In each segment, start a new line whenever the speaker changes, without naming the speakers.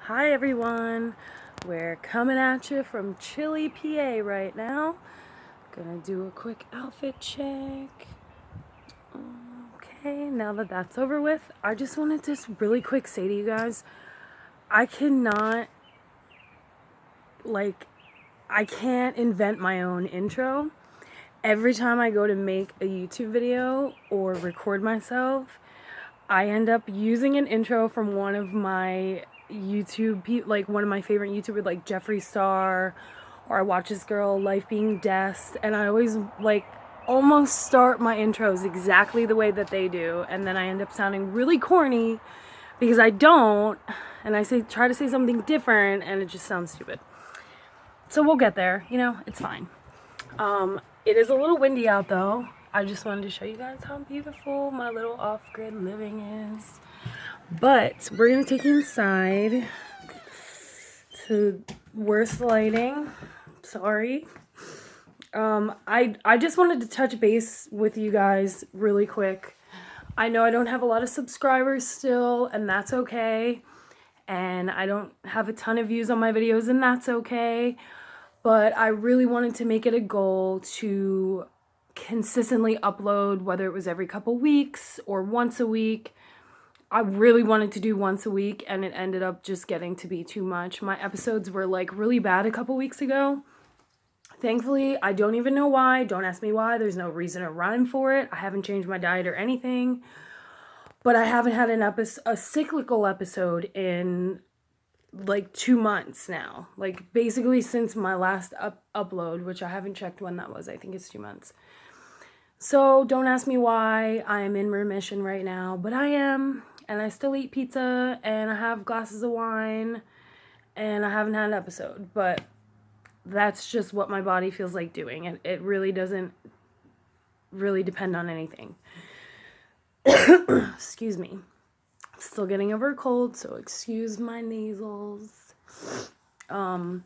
Hi everyone, we're coming at you from chilly PA right now. Gonna do a quick outfit check. Okay, now that that's over with, I just wanted to really quick say to you guys, I cannot, I can't invent my own intro. Every time I go to make a YouTube video or record myself, I end up using an intro from one of my one of my favorite YouTubers, like Jeffree Star, or I watch this girl, Life Being Death, and I always almost start my intros exactly the way that they do, and then I end up sounding really corny because I don't, and try to say something different, and it just sounds stupid. So we'll get there, it's fine. It is a little windy out though. I just wanted to show you guys how beautiful my little off-grid living is. But we're gonna take you inside to worst lighting. Sorry. I just wanted to touch base with you guys really quick. I know I don't have a lot of subscribers still, and that's okay. And I don't have a ton of views on my videos, and that's okay. But I really wanted to make it a goal to consistently upload, whether it was every couple weeks or once a week. I really wanted to do once a week, and it ended up just getting to be too much. My episodes were really bad a couple weeks ago. Thankfully, I don't even know why. Don't ask me why. There's no reason or rhyme for it. I haven't changed my diet or anything. But I haven't had a cyclical episode in 2 months now. Basically since my last upload, which I haven't checked when that was. I think it's 2 months. So don't ask me why. I am in remission right now, but I am. And I still eat pizza, and I have glasses of wine, and I haven't had an episode. But that's just what my body feels like doing. It really doesn't really depend on anything. Excuse me. Still getting over a cold, so excuse my nasals. I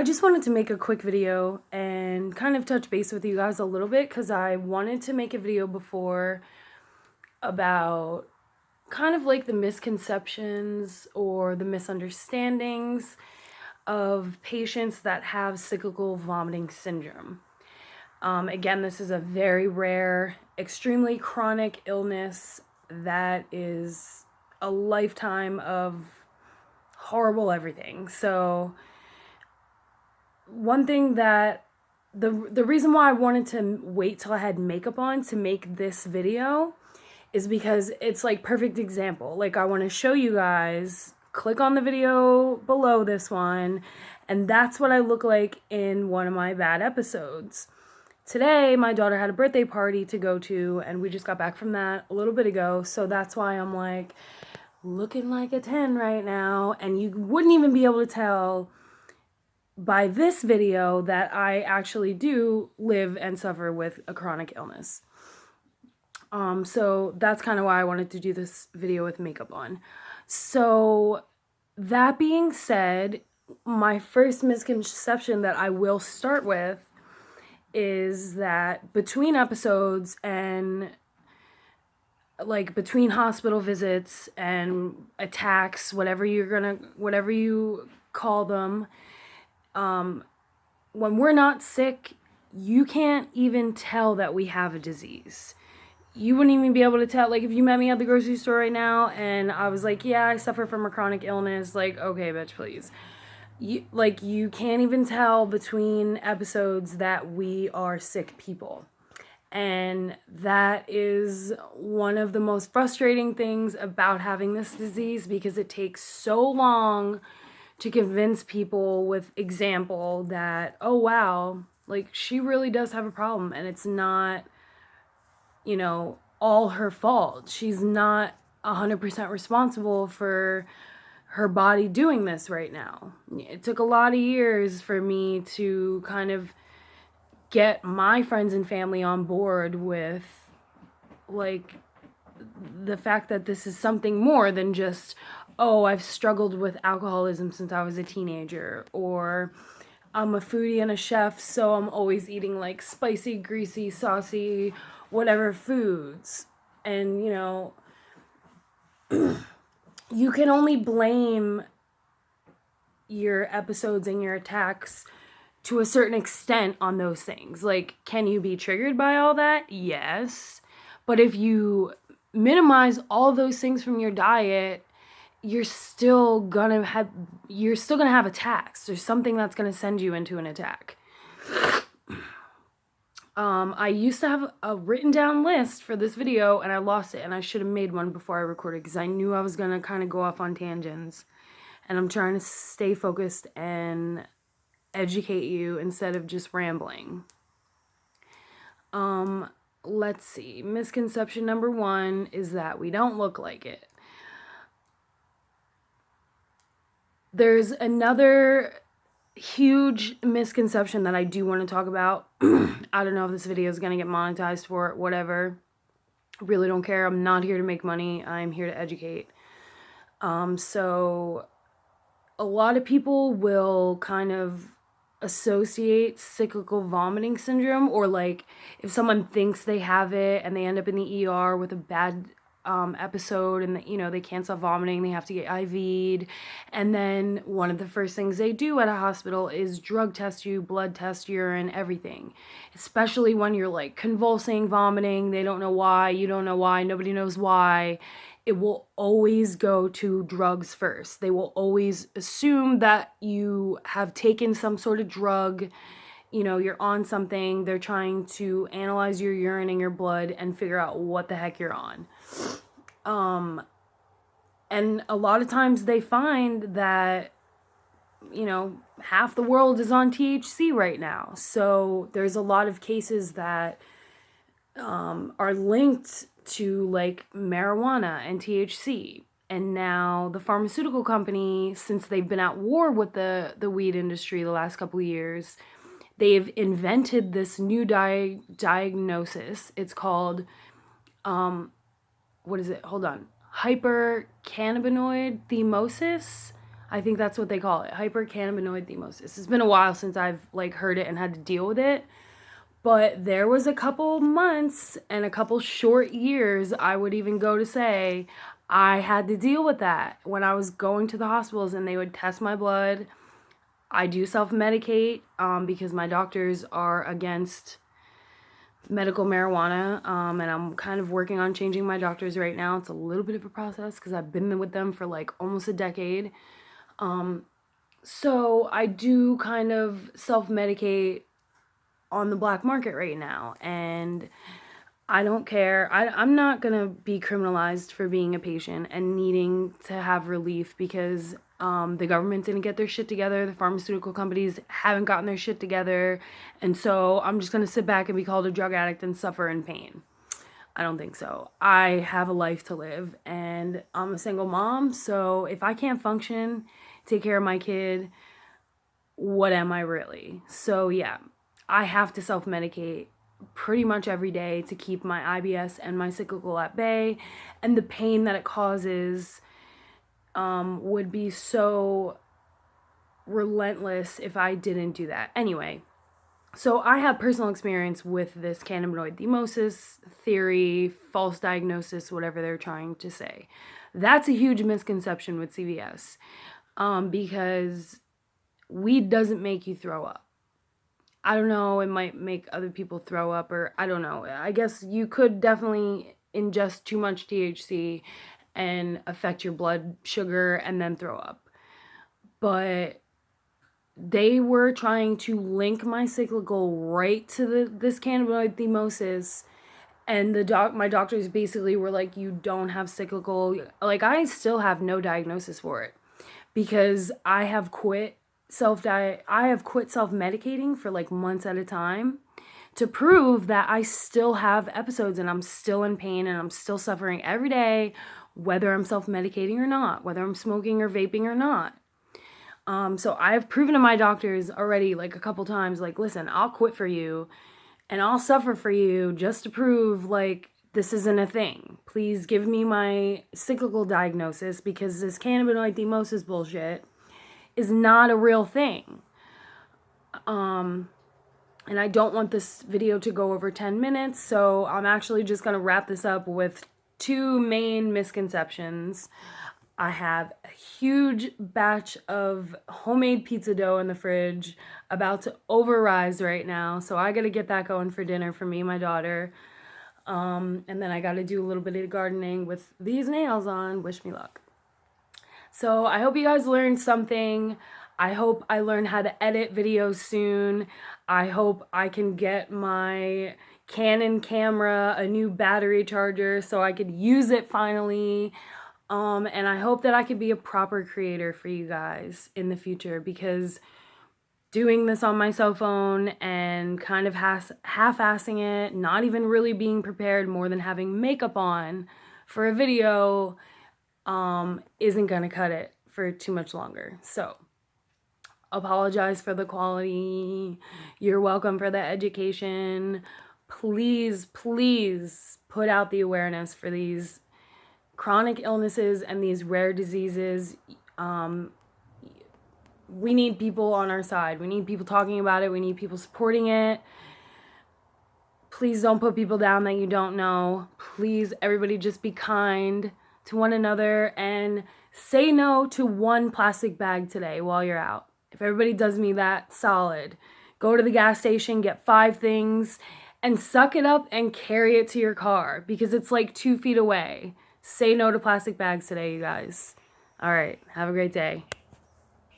just wanted to make a quick video and kind of touch base with you guys a little bit, because I wanted to make a video before about kind of the misconceptions or the misunderstandings of patients that have cyclical vomiting syndrome. Again, this is a very rare, extremely chronic illness that is a lifetime of horrible everything. So one thing that the reason why I wanted to wait till I had makeup on to make this video is because it's perfect example. I want to show you guys, click on the video below this one, and that's what I look like in one of my bad episodes. Today, my daughter had a birthday party to go to, and we just got back from that a little bit ago, so that's why I'm looking like a 10 right now, and you wouldn't even be able to tell by this video that I actually do live and suffer with a chronic illness. So that's kind of why I wanted to do this video with makeup on. So that being said, my first misconception that I will start with is that between episodes and between hospital visits and attacks, whatever you call them, when we're not sick, you can't even tell that we have a disease. You wouldn't even be able to tell. If you met me at the grocery store right now and I was yeah, I suffer from a chronic illness, okay, bitch, please. You can't even tell between episodes that we are sick people. And that is one of the most frustrating things about having this disease, because it takes so long to convince people with example that, oh wow, she really does have a problem, and it's not, all her fault. She's not 100% responsible for her body doing this right now. It took a lot of years for me to kind of get my friends and family on board with the fact that this is something more than just, oh, I've struggled with alcoholism since I was a teenager, or I'm a foodie and a chef, so I'm always eating spicy, greasy, saucy, whatever foods. And you can only blame your episodes and your attacks to a certain extent on those things. Like, can you be triggered by all that? Yes. But if you minimize all those things from your diet, you're still gonna have attacks. There's something that's gonna send you into an attack. I used to have a written down list for this video and I lost it, and I should have made one before I recorded because I knew I was gonna kind of go off on tangents, and I'm trying to stay focused and educate you instead of just rambling. Let's see. Misconception number 1 is that we don't look like it. There's another huge misconception that I do want to talk about. I don't know if this video is going to get monetized for it, whatever. I really don't care. I'm not here to make money. I'm here to educate. So a lot of people will kind of associate cyclical vomiting syndrome, or like if someone thinks they have it and they end up in the ER with a bad episode and they can't stop vomiting, they have to get IV'd, and then one of the first things they do at a hospital is drug test you, blood test, urine, everything, especially when you're like convulsing, vomiting, they don't know why, you don't know why, nobody knows why. It will always go to drugs first. They will always assume that you have taken some sort of drug, you're on something. They're trying to analyze your urine and your blood and figure out what the heck you're on. And a lot of times they find that, half the world is on THC right now. So there's a lot of cases that are linked to like marijuana and THC. And now the pharmaceutical company, since they've been at war with the weed industry the last couple of years, they've invented this new diagnosis. It's called, what is it? Hold on. Hypercannabinoid thymosis. I think that's what they call it. Hypercannabinoid thymosis. It's been a while since I've like heard it and had to deal with it. But there was a couple months and a couple short years, I would even go to say, I had to deal with that when I was going to the hospitals and they would test my blood. I do self-medicate because my doctors are against medical marijuana, and I'm kind of working on changing my doctors right now. It's a little bit of a process because I've been with them for like almost a decade. So I do kind of self-medicate on the black market right now, and I don't care. I'm not gonna be criminalized for being a patient and needing to have relief because the government didn't get their shit together. The pharmaceutical companies haven't gotten their shit together, and so I'm just gonna sit back and be called a drug addict and suffer in pain. I don't think so. I have a life to live, and I'm a single mom, so if I can't function, take care of my kid, what am I really? So yeah, I have to self-medicate pretty much every day to keep my IBS and my cyclical at bay, and the pain that it causes would be so relentless if I didn't do that. Anyway, so I have personal experience with this cannabinoid thymosis theory, false diagnosis, whatever they're trying to say. That's a huge misconception with CVS because weed doesn't make you throw up. I don't know, it might make other people throw up, or I don't know. I guess you could definitely ingest too much THC and affect your blood sugar and then throw up. But they were trying to link my cyclical right to this cannabinoid thymosis, and my doctors basically were like, you don't have cyclical. Like, I still have no diagnosis for it because I have quit self-medicating for like months at a time to prove that I still have episodes and I'm still in pain and I'm still suffering every day, whether I'm self-medicating or not, whether I'm smoking or vaping or not. So I've proven to my doctors already like a couple times, like, listen, I'll quit for you and I'll suffer for you just to prove like this isn't a thing. Please give me my cyclical diagnosis because this cannabinoid thymosis bullshit is not a real thing. And I don't want this video to go over 10 minutes, so I'm actually just going to wrap this up with 2 main misconceptions. I have a huge batch of homemade pizza dough in the fridge, about to overrise right now. So I got to get that going for dinner for me and my daughter. And then I got to do a little bit of gardening with these nails on. Wish me luck. So I hope you guys learned something. I hope I learn how to edit videos soon. I hope I can get my Canon camera a new battery charger so I could use it finally. And I hope that I could be a proper creator for you guys in the future, because doing this on my cell phone and kind of half-assing it, not even really being prepared more than having makeup on for a video, isn't gonna cut it for too much longer. So apologize for the quality. You're welcome for the education. Please, please put out the awareness for these chronic illnesses and these rare diseases. We need people on our side. We need people talking about it. We need people supporting it. Please don't put people down that you don't know. Please, everybody, just be kind to one another and say no to one plastic bag today while you're out. If everybody does me that solid, go to the gas station, get 5 things, and suck it up and carry it to your car, because it's like 2 feet away. Say no to plastic bags today, you guys. All right, have a great day.